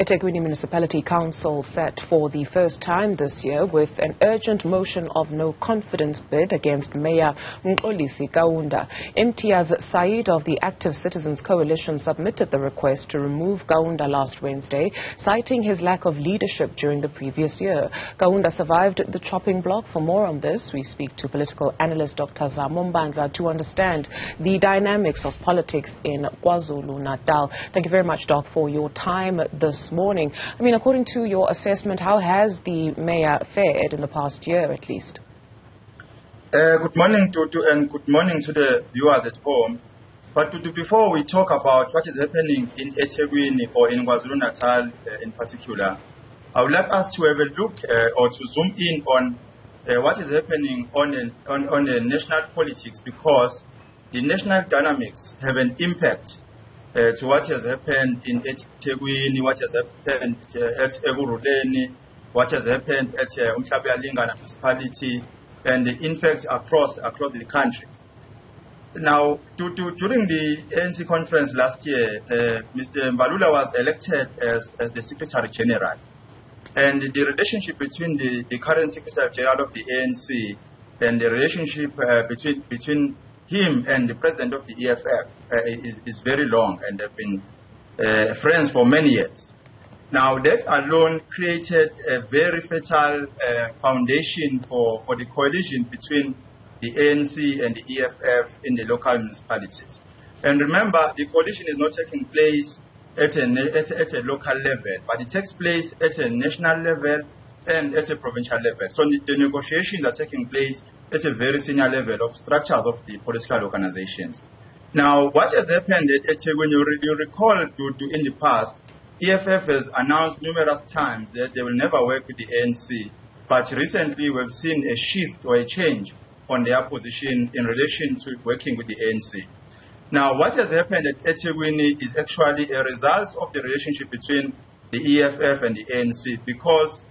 eThekwini Municipality Council set for the first time this year with an urgent motion of no confidence bid against Mayor Mxolisi Kaunda. Imtiaz Syed of the Active Citizens Coalition submitted the request to remove Kaunda last Wednesday, citing his lack of leadership during the previous year. Kaunda survived the chopping block. For more on this, we speak to political analyst Dr Zamo Mbandlwa to understand the dynamics of politics in KwaZulu-Natal. Thank you very much, Doc, for your time this morning. I mean, according to your assessment, how has the mayor fared in the past year, at least? Good morning and good morning to the viewers at home. But before we talk about what is happening in eThekwini or in KwaZulu-Natal in particular, I would like us to have a look or to zoom in on what is happening on the national politics, because the national dynamics have an impact to what has happened in eThekwini, what has happened at Ekurhuleni, what has happened at Umhlaba municipality, and in fact across the country. Now, during the ANC conference last year, Mr. Mbandlwa was elected as the Secretary General. And the relationship between the current Secretary General of the ANC and the relationship between him and the President of the EFF is very long, and they've been friends for many years. Now, that alone created a very fertile foundation for the coalition between the ANC and the EFF in the local municipalities. And remember, the coalition is not taking place at a local level, but it takes place at a national level and at a provincial level. So the negotiations are taking place at a very senior level of structures of the political organizations. Now, what has happened at eThekwini, you recall in the past, EFF has announced numerous times that they will never work with the ANC, but recently we've seen a shift or a change on their position in relation to working with the ANC. Now, what has happened at eThekwini is actually a result of the relationship between the EFF and the ANC, because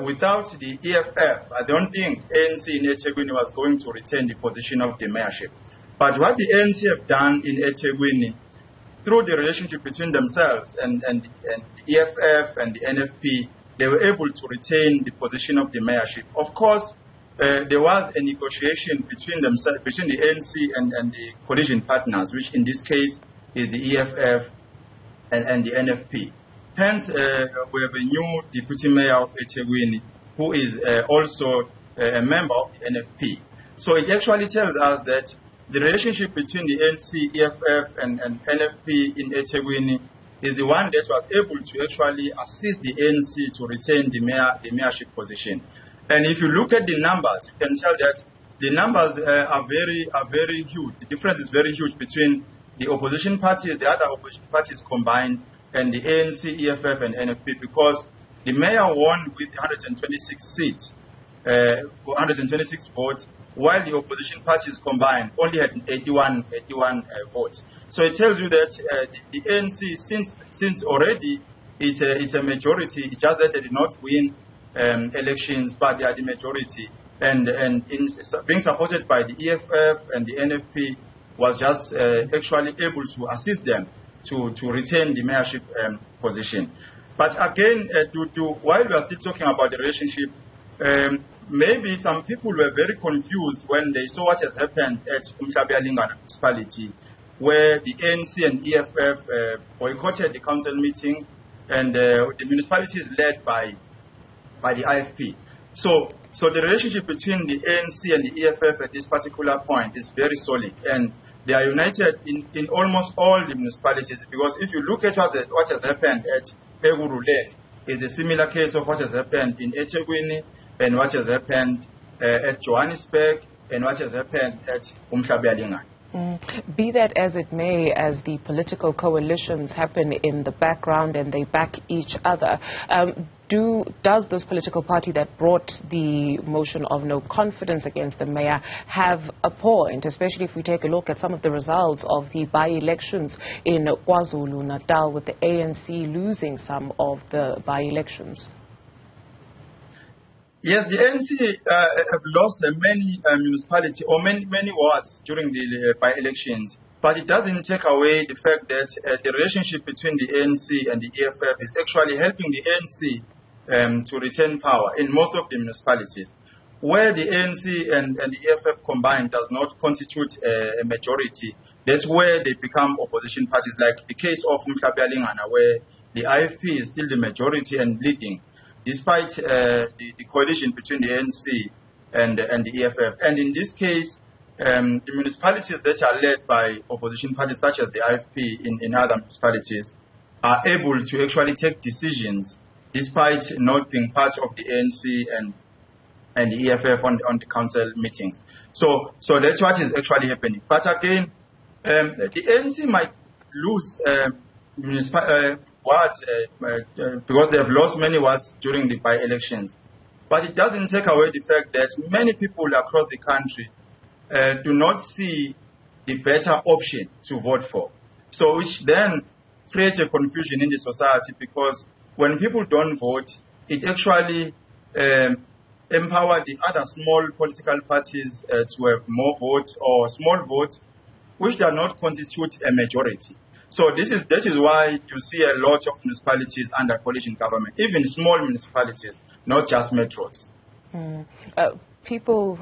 without the EFF, I don't think ANC in eThekwini was going to retain the position of the mayorship. But what the ANC have done in eThekwini, through the relationship between themselves and the EFF and the NFP, they were able to retain the position of the mayorship. Of course, there was a negotiation between the ANC and the coalition partners, which in this case is the EFF and the NFP. Hence, we have a new deputy mayor of eThekwini who is also a member of the NFP. So it actually tells us that the relationship between the ANC, EFF and NFP in eThekwini is the one that was able to actually assist the ANC to retain the mayorship position. And if you look at the numbers, you can tell that the numbers are very huge. The difference is very huge between the opposition parties, the other opposition parties combined, and the ANC, EFF, and NFP, because the mayor won with 126 seats, 126 votes, while the opposition parties combined only had 81 votes. So it tells you that the ANC, since already it's a majority, it's just that they did not win elections, but they are the majority, and being supported by the EFF and the NFP was just actually able to assist them to retain the mayorship position. But again, while we are still talking about the relationship, maybe some people were very confused when they saw what has happened at Umhlaba municipality, where the ANC and EFF boycotted the council meeting, and the municipality is led by the IFP. So the relationship between the ANC and the EFF at this particular point is very solid, and they are united in almost all the municipalities, because if you look at what has happened at Ekurhuleni, it's a similar case of what has happened in eThekwini, and what has happened at Johannesburg, and what has happened at Umhlaba. Be that as it may, as the political coalitions happen in the background and they back each other, does this political party that brought the motion of no confidence against the mayor have a point, especially if we take a look at some of the results of the by-elections in KwaZulu-Natal, with the ANC losing some of the by-elections? Yes, the ANC have lost many municipalities or many wards during the by-elections. But it doesn't take away the fact that the relationship between the ANC and the EFF is actually helping the ANC to retain power in most of the municipalities. Where the ANC and the EFF combined does not constitute a majority, that's where they become opposition parties, like the case of Mhlabelingana, where the IFP is still the majority and leading, despite the coalition between the ANC and the EFF. And in this case, the municipalities that are led by opposition parties, such as the IFP in other municipalities, are able to actually take decisions despite not being part of the ANC and the EFF on the council meetings. So that's what is actually happening. But again, the ANC might lose because they have lost many wards during the by-elections. But it doesn't take away the fact that many people across the country do not see the better option to vote for. So which then creates a confusion in the society, because when people don't vote, it actually empower the other small political parties to have more votes or small votes, which do not constitute a majority. So that is why you see a lot of municipalities under coalition government, even small municipalities, not just metros. People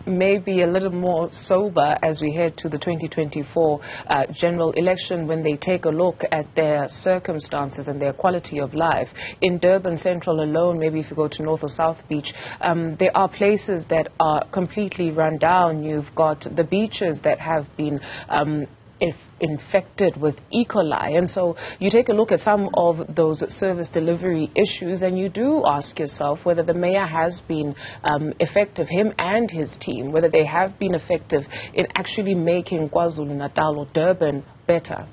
may be a little more sober as we head to the 2024 general election when they take a look at their circumstances and their quality of life. In Durban Central alone, maybe if you go to North or South Beach, there are places that are completely run down. You've got the beaches that have been infected with E. coli. And so you take a look at some of those service delivery issues and you do ask yourself whether the mayor has been effective, him and his team, whether they have been effective in actually making KwaZulu-Natal or Durban better.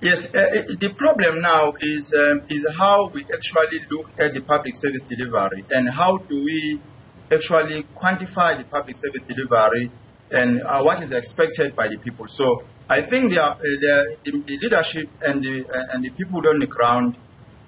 Yes, the problem now is how we actually look at the public service delivery and how do we actually quantify the public service delivery and what is expected by the people. So I think the leadership and the people on the ground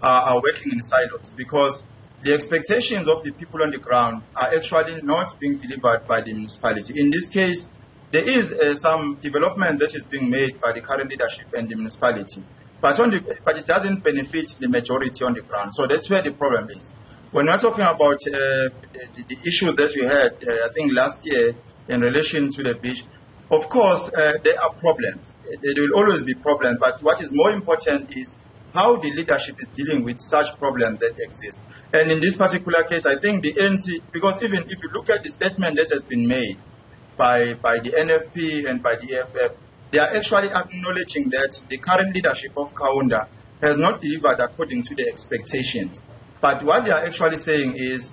are working in silos, because the expectations of the people on the ground are actually not being delivered by the municipality. In this case, there is some development that is being made by the current leadership and the municipality, but it doesn't benefit the majority on the ground. So that's where the problem is. When we're talking about the issue that we had, I think last year, in relation to the beach, of course, there are problems. There will always be problems, but what is more important is how the leadership is dealing with such problems that exist. And in this particular case, I think the ANC, because even if you look at the statement that has been made by the NFP and by the EFF, they are actually acknowledging that the current leadership of Kaunda has not delivered according to the expectations. But what they are actually saying is,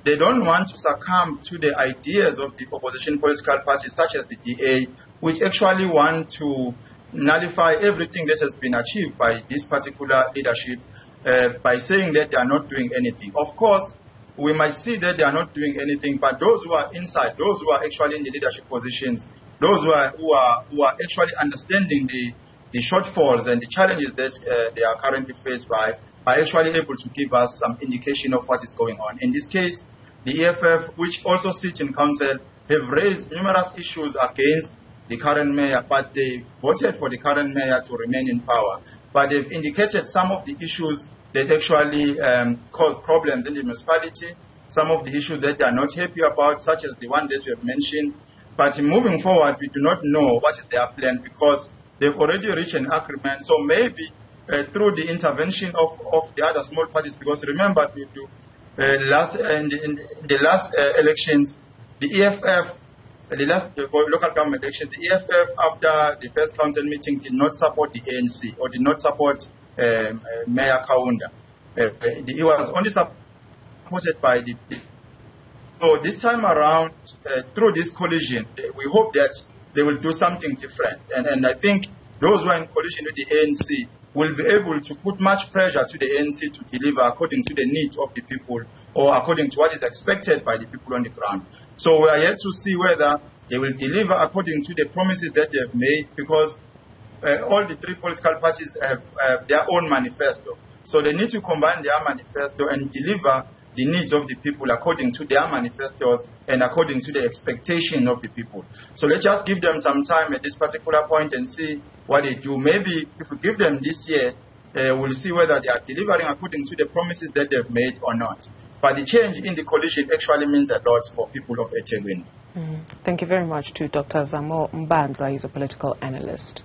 they don't want to succumb to the ideas of the opposition political parties, such as the DA, which actually want to nullify everything that has been achieved by this particular leadership by saying that they are not doing anything. Of course, we might see that they are not doing anything, but those who are inside, those who are actually in the leadership positions, those who are actually understanding the shortfalls and the challenges that they are currently faced by, are actually able to give us some indication of what is going on. In this case, the EFF, which also sits in council, have raised numerous issues against the current mayor, but they voted for the current mayor to remain in power. But they've indicated some of the issues that actually cause problems in the municipality, some of the issues that they are not happy about, such as the one that we have mentioned. But moving forward, we do not know what is their plan, because they've already reached an agreement. So maybe through the intervention of the other small parties, because remember, in the last elections, the EFF, the local government elections, the EFF, after the first council meeting, did not support the ANC or did not support Mayor Kaunda. He was only supported by the. So this time around, through this coalition, we hope that they will do something different. And I think those who are in coalition with the ANC will be able to put much pressure to the ANC to deliver according to the needs of the people or according to what is expected by the people on the ground. So we are yet to see whether they will deliver according to the promises that they have made, because all the three political parties have their own manifesto. So they need to combine their manifesto and deliver the needs of the people according to their manifestos and according to the expectation of the people. So let's just give them some time at this particular point and see what they do. Maybe if we give them this year, we'll see whether they are delivering according to the promises that they've made or not. But the change in the coalition actually means a lot for people of eThekwini. Thank you very much to Dr. Zamo Mbandlwa. He's a political analyst.